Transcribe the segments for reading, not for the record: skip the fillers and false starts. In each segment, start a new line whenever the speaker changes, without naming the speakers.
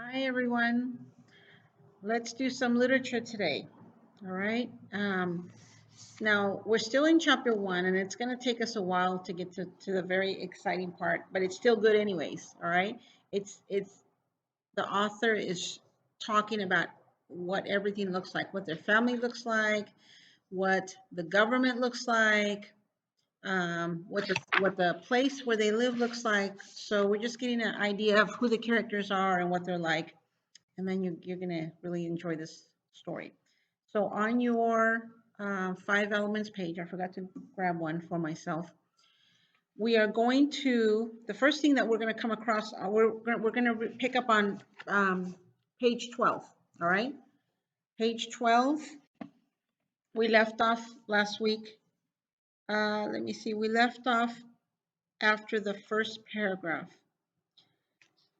Hi, everyone. Let's do some literature today. All right. Now, we're still in chapter one, and it's going to take us a while to get to the very exciting part, but it's still good, anyways. All right. It's the author is talking about what everything looks like, what their family looks like, what the government looks like, what the place where they live looks like. So we're just getting an idea of who the characters are and what they're like, and then you're going to really enjoy this story. So on your five elements page, I forgot to grab one for myself. We are going to, the first thing that we're going to come across, we're going to pick up on page 12, all right? Page 12, we left off last week. Let me see, we left off after the first paragraph.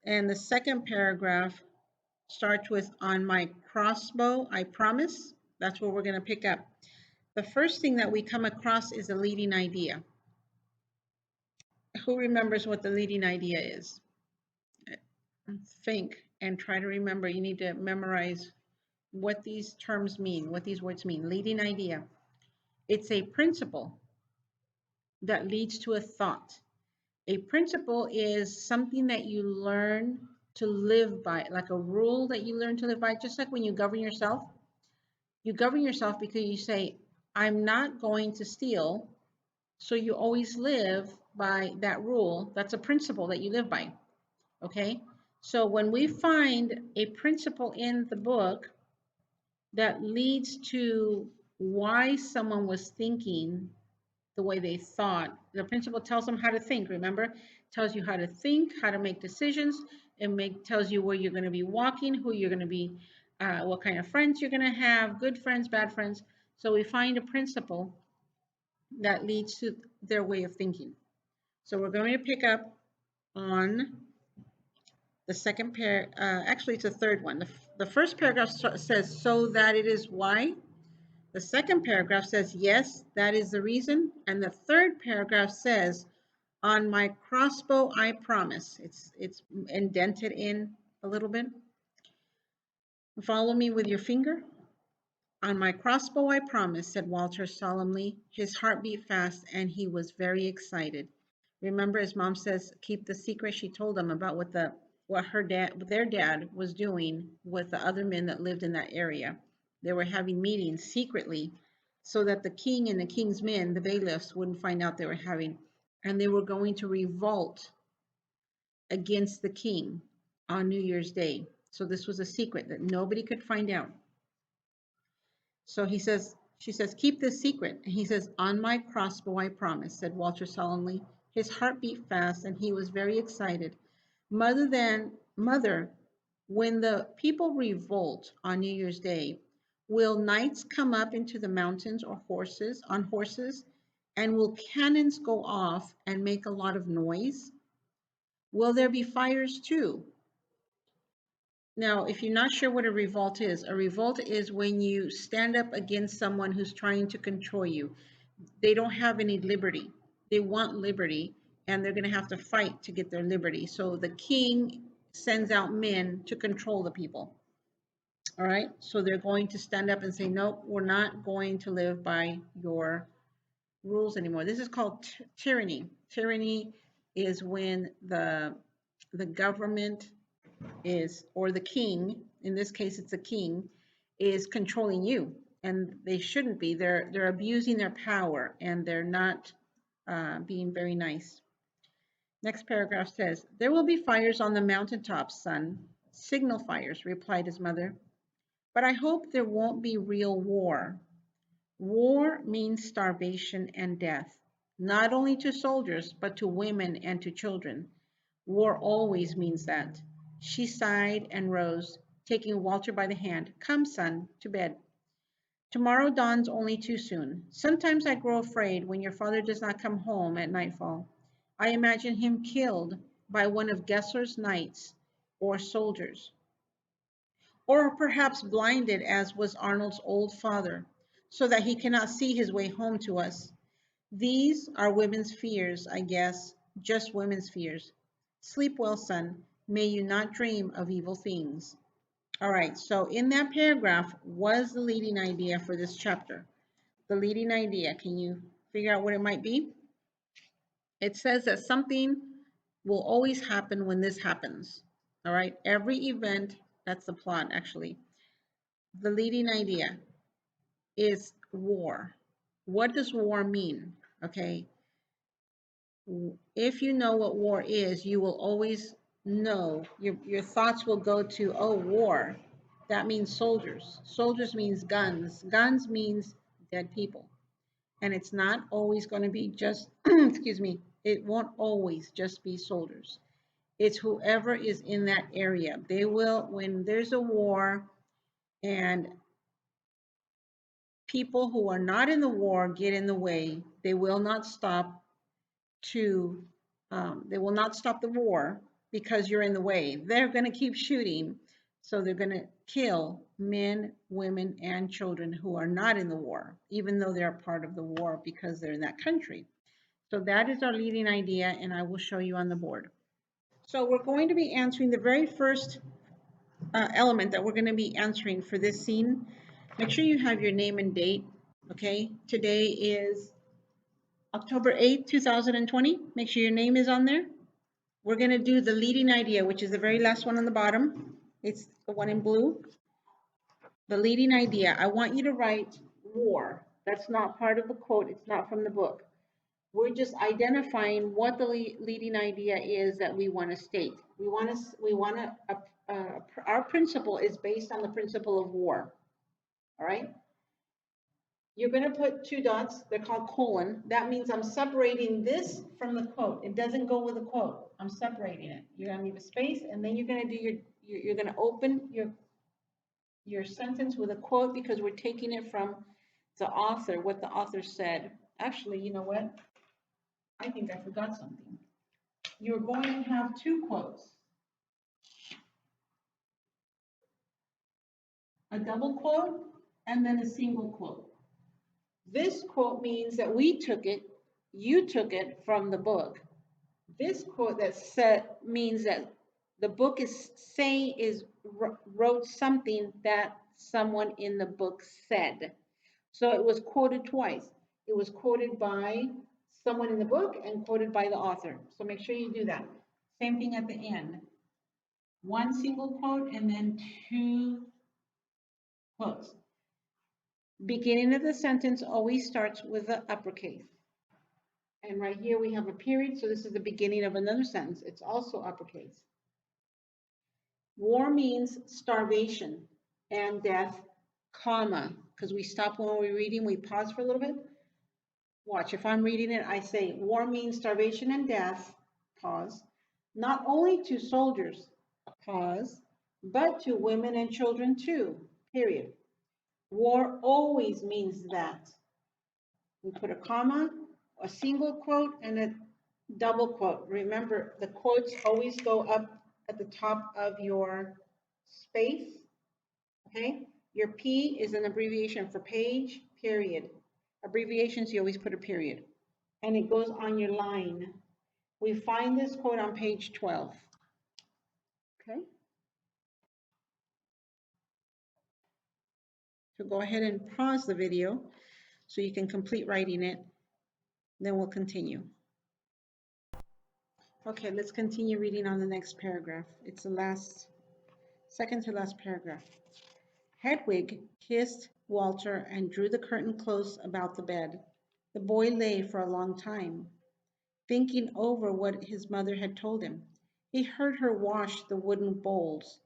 And the second paragraph starts with, on my crossbow, I promise. That's what we're going to pick up. The first thing that we come across is a leading idea. Who remembers what the leading idea is? Think and try to remember. You need to memorize what these terms mean, what these words mean. Leading idea. It's a principle that leads to a thought. A principle is something that you learn to live by, like a rule that you learn to live by, just like when you govern yourself. You govern yourself because you say, I'm not going to steal. So you always live by that rule. That's a principle that you live by. Okay? So when we find a principle in the book that leads to why someone was thinking the way they thought, the principle tells them how to think, remember? Tells you how to think, how to make decisions. It tells you where you're going to be walking, who you're going to be, what kind of friends you're going to have, good friends, bad friends. So we find a principle that leads to their way of thinking. So we're going to pick up on the second pair. Actually, it's the third one. The first paragraph says, so that it is why. The second paragraph says, yes, that is the reason. And the third paragraph says, on my crossbow, I promise. It's indented in a little bit. Follow me with your finger. On my crossbow, I promise, said Walter solemnly. His heart beat fast, and he was very excited. Remember, his mom says, keep the secret. She told him about what their dad was doing with the other men that lived in that area. They were having meetings secretly so that the king and the king's men, the bailiffs, wouldn't find out they were having, and they were going to revolt against the king on New Year's Day. So this was a secret that nobody could find out. So she says, keep this secret. And he says, on my crossbow, I promise, said Walter solemnly. His heart beat fast, and he was very excited. Mother, when the people revolt on New Year's Day, will knights come up into the mountains or on horses, and will cannons go off and make a lot of noise? Will there be fires too? Now, if you're not sure what a revolt is when you stand up against someone who's trying to control you. They don't have any liberty. They want liberty, and they're going to have to fight to get their liberty. So the king sends out men to control the people. All right. So they're going to stand up and say, nope, we're not going to live by your rules anymore. This is called tyranny. Tyranny is when the government is, or the king, in this case it's a king, is controlling you, and they shouldn't be. They're abusing their power, and they're not being very nice. Next paragraph says, there will be fires on the mountaintops, son. Signal fires, replied his mother. But I hope there won't be real war. War means starvation and death, not only to soldiers, but to women and to children. War always means that. She sighed and rose, taking Walter by the hand. Come, son, to bed. Tomorrow dawns only too soon. Sometimes I grow afraid when your father does not come home at nightfall. I imagine him killed by one of Gessler's knights or soldiers, or perhaps blinded as was Arnold's old father, so that he cannot see his way home to us. These are women's fears, I guess, just women's fears. Sleep well, son. May you not dream of evil things. All right, so in that paragraph was the leading idea for this chapter. The leading idea, can you figure out what it might be? It says that something will always happen when this happens. All right, every event, that's the plot actually. The leading idea is war. What does war mean? Okay, if you know what war is, you will always know, your thoughts will go to, oh, war. That means soldiers. Soldiers means guns. Guns means dead people. And it's not always going to be just, excuse me, it won't always just be soldiers. It's whoever is in that area. They will, when there's a war and people who are not in the war get in the way, they will not stop to, they will not stop the war because you're in the way. They're going to keep shooting. So they're going to kill men, women, and children who are not in the war, even though they're part of the war because they're in that country. So that is our leading idea, and I will show you on the board. So we're going to be answering the very first element that we're going to be answering for this scene. Make sure you have your name and date, okay? Today is October 8th, 2020. Make sure your name is on there. We're going to do the leading idea, which is the very last one on the bottom. It's the one in blue. The leading idea. I want you to write war. That's not part of the quote. It's not from the book. We're just identifying what the leading idea is that we want to state. Our principle is based on the principle of war. All right. You're going to put two dots. They're called colon. That means I'm separating this from the quote. It doesn't go with the quote. I'm separating it. You're going to leave a space, and then you're going to do you're going to open your sentence with a quote because we're taking it from the author, what the author said. Actually, you know what? I think I forgot something. You're going to have two quotes. A double quote and then a single quote. This quote means that we took it, you took it from the book. This quote that said means that the book is saying wrote something that someone in the book said. So it was quoted twice. It was quoted by someone in the book and quoted by the author. So make sure you do that. Same thing at the end. One single quote and then two quotes. Beginning of the sentence always starts with the uppercase. And right here we have a period, so this is the beginning of another sentence. It's also uppercase. War means starvation and death, comma, because we stop when we're reading, we pause for a little bit. Watch, if I'm reading it, I say, war means starvation and death, pause, not only to soldiers, pause, but to women and children too, period. War always means that. We put a comma, a single quote, and a double quote. Remember, the quotes always go up at the top of your space, okay? Your P is an abbreviation for page, period. Abbreviations, you always put a period. And it goes on your line. We find this quote on page 12, okay? So go ahead and pause the video so you can complete writing it. Then we'll continue. Okay, let's continue reading on the next paragraph. It's the second to last paragraph. Hedwig kissed Walter and drew the curtain close about the bed. The boy lay for a long time, thinking over what his mother had told him. He heard her wash the wooden bowls.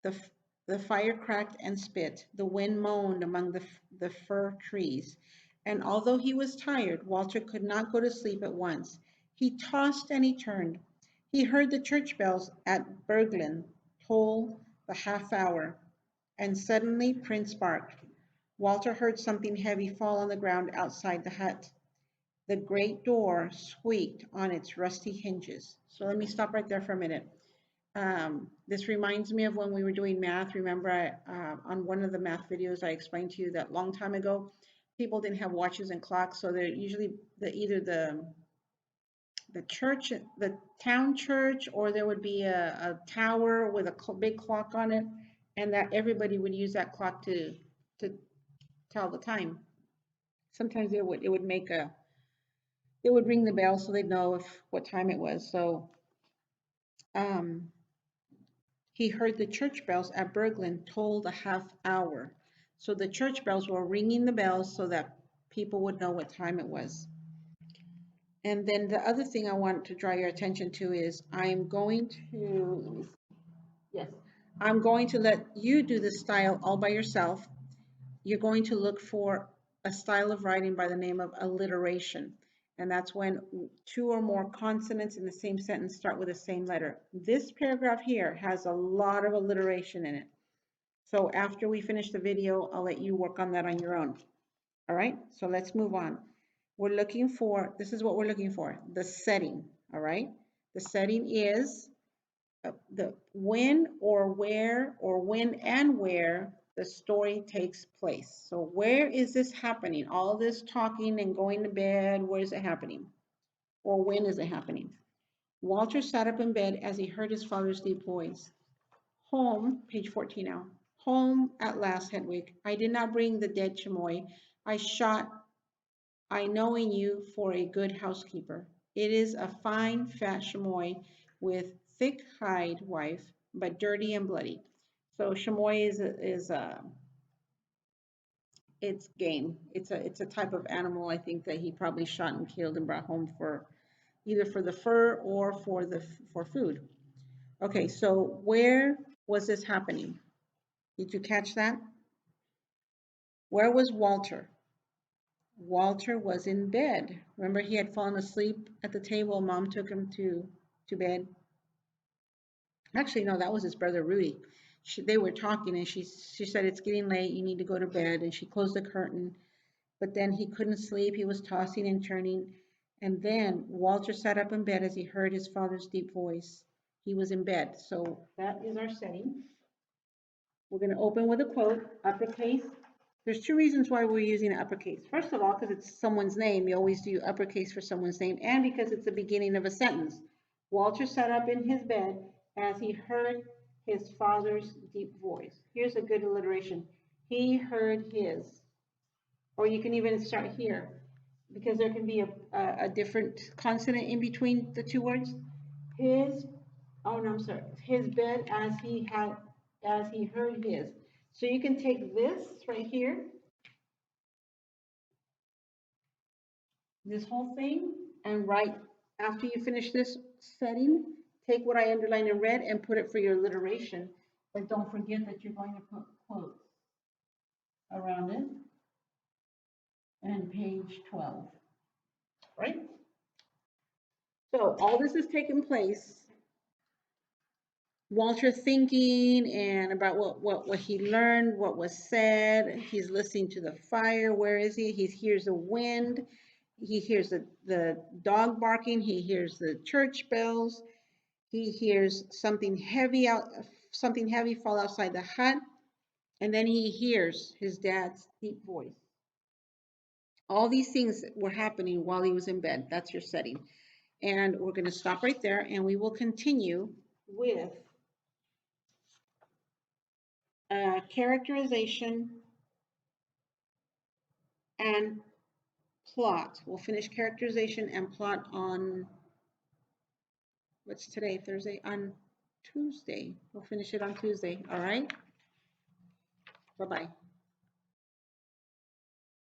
The fire cracked and spit. The wind moaned among the fir trees. And although he was tired, Walter could not go to sleep at once. He tossed and he turned. He heard the church bells at Berglin toll the half hour, and suddenly Prince barked. Walter heard something heavy fall on the ground outside the hut. The great door squeaked on its rusty hinges. So let me stop right there for a minute. This reminds me of when we were doing math. Remember, on one of the math videos, I explained to you that long time ago, people didn't have watches and clocks, so they're usually either the the church, the town church, or there would be a tower with a big clock on it, and that everybody would use that clock to tell the time. Sometimes it would make a it would ring the bell so they'd know if what time it was. So um, he heard the church bells at Berglund toll the half hour. So the church bells were ringing the bells so that people would know what time it was. And then the other thing I want to draw your attention to is I'm going to, yes, I'm going to let you do the style all by yourself. You're going to look for a style of writing by the name of alliteration. And that's when two or more consonants in the same sentence start with the same letter. This paragraph here has a lot of alliteration in it. So after we finish the video, I'll let you work on that on your own. All right, so let's move on. We're looking for, this is what we're looking for, the setting, all right? The setting is the when or where or when and where the story takes place. So where is this happening? All this talking and going to bed, where is it happening? Or when is it happening? Walter sat up in bed as he heard his father's deep voice. Home, page 14 now. Home at last, Hedwig. I did not bring the dead chamois. I knowing you for a good housekeeper. It is a fine fat chamois with thick hide, wife, but dirty and bloody. So chamois is it's game. It's a type of animal I think that he probably shot and killed and brought home for either for the fur or for food. Okay, so where was this happening? Did you catch that? Where was Walter? Walter was in bed. Remember, he had fallen asleep at the table. Mom took him to bed. Actually, no, that was his brother Rudy. They were talking, and she said, "It's getting late. You need to go to bed." And she closed the curtain. But then he couldn't sleep. He was tossing and turning. And then Walter sat up in bed as he heard his father's deep voice. He was in bed. So that is our setting. We're going to open with a quote, uppercase. There's two reasons why we're using uppercase. First of all, because it's someone's name. You always do uppercase for someone's name. And because it's the beginning of a sentence. Walter sat up in his bed as he heard his father's deep voice. Here's a good alliteration. He heard his. Or you can even start here. Because there can be a different consonant in between the two words. His, oh no, I'm sorry. His bed as he heard his. So you can take this right here, this whole thing, and write, after you finish this setting, take what I underlined in red and put it for your alliteration. But don't forget that you're going to put quotes around it. And page 12, right? So all this is taking place. Walter thinking and about what he learned, what was said. He's listening to the fire. Where is he? He hears the wind. He hears the dog barking. He hears the church bells. He hears something heavy fall outside the hut. And then he hears his dad's deep voice. All these things were happening while he was in bed. That's your setting. And we're going to stop right there and we will continue with characterization and plot. We'll finish characterization and plot on, what's today, Thursday? On Tuesday. We'll finish it on Tuesday, all right? Bye-bye.